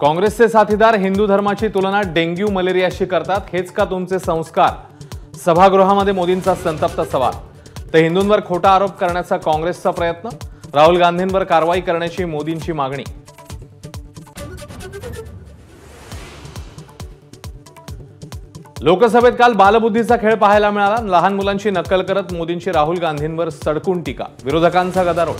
काँग्रेसचे साथीदार हिंदू धर्माची तुलना डेंग्यू मलेरियाशी करतात, हेच का तुमचे संस्कार? सभागृहामध्ये मोदींचा संतप्त सवाल. तर हिंदूंवर खोटा आरोप करण्याचा काँग्रेसचा प्रयत्न, राहुल गांधींवर कारवाई करण्याची मोदींची मागणी. लोकसभेत काल बालबुद्धीचा खेळ पाहायला मिळाला. लहान मुलांची नक्कल करत मोदींची राहुल गांधींवर सडकून टीका, विरोधकांचा गदारोळ.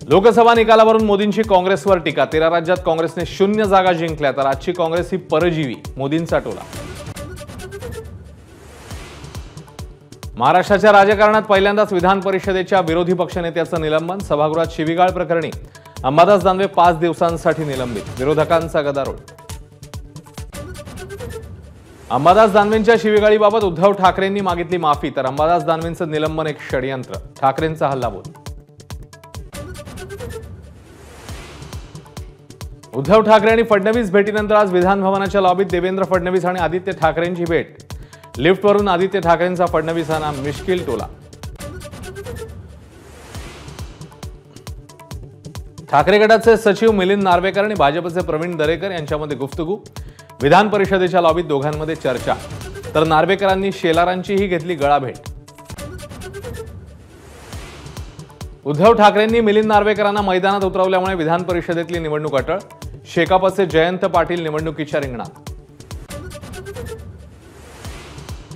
लोकसभा निकालावरून मोदींची काँग्रेसवर टीका. 13 राज्यात काँग्रेसने 0 जागा जिंकल्या, तर आजची काँग्रेस ही परजीवी, मोदींचा टोला. महाराष्ट्राच्या राजकारणात पहिल्यांदाच विधान परिषदेच्या विरोधी पक्षनेत्याचं निलंबन. सभागृहात शिवीगाळ प्रकरणी अंबादास दानवे 5 दिवसांसाठी निलंबित, विरोधकांचा गदारोळ. अंबादास दानवेंच्या शिवीगाळीबाबत उद्धव ठाकरेंनी मागितली माफी, तर अंबादास दानवेंचं निलंबन एक षडयंत्र, ठाकरेंचा हल्लाबोल. उद्धव ठाकरे आणि फडणवीस भेटीनंतर आज विधान भवनाच्या लॉबीत देवेंद्र फडणवीस आणि आदित्य ठाकरेंची भेट. लिफ्टवरून आदित्य ठाकरेंचा फडणवीसांना मिश्किल टोला. ठाकरे गटाचे सचिव मिलिंद नार्वेकर आणि भाजपचे प्रवीण दरेकर यांच्यामध्ये गुफ्तगू. विधान परिषदेच्या लॉबीत दोघांमध्ये चर्चा, तर नार्वेकरांनी शेलारांचीही घेतली गळाभेट. उद्धव ठाकरेंनी मिलिंद नार्वेकरांना मैदानात उतरवल्यामुळे विधान परिषदेतली निवडणूक अटळ. शेकापचे जयंत पाटील निवडणुकीच्या रिंगणात.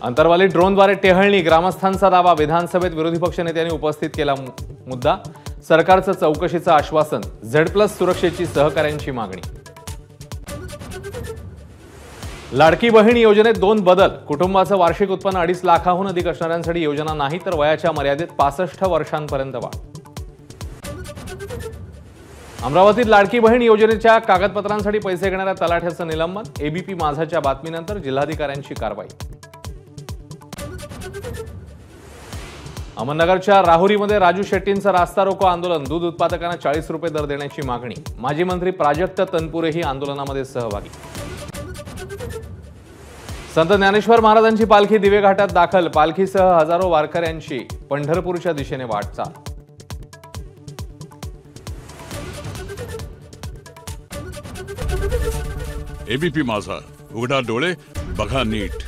अंतरवाली ड्रोनद्वारे टेहळणी, ग्रामस्थांचा दावा. विधानसभेत विरोधी पक्षनेत्यांनी उपस्थित केला मुद्दा. सरकारचं चौकशीचं आश्वासन. झेड+ सुरक्षेची सहकाऱ्यांची मागणी. लाडकी बहीण योजनेत 2 बदल. कुटुंबाचं वार्षिक उत्पन्न 2.5 लाखाहून अधिक असणाऱ्यांसाठी योजना नाही, तर वयाच्या मर्यादेत 65 वर्षांपर्यंत वाढ. अमरावतीत लाडकी बहीण योजनेच्या कागदपत्रांसाठी पैसे घेणाऱ्या तलाठ्याचं निलंबन. एबीपी माझाच्या बातमीनंतर जिल्हाधिकाऱ्यांची कारवाई. अहमदनगरच्या राहुरीमध्ये राजू शेट्टींचं रास्ता रोको आंदोलन. दूध उत्पादकांना 40 रुपये दर देण्याची मागणी. माजी मंत्री प्राजक्त तनपुरेही आंदोलनामध्ये सहभागी. संत ज्ञानेश्वर महाराजांची पालखी दिवे घाटात दाखल. पालखीसह हजारो वारकऱ्यांची पंढरपूरच्या दिशेने वाटचाल. एबीपी माझा, उघडा डोळे बघा नीट.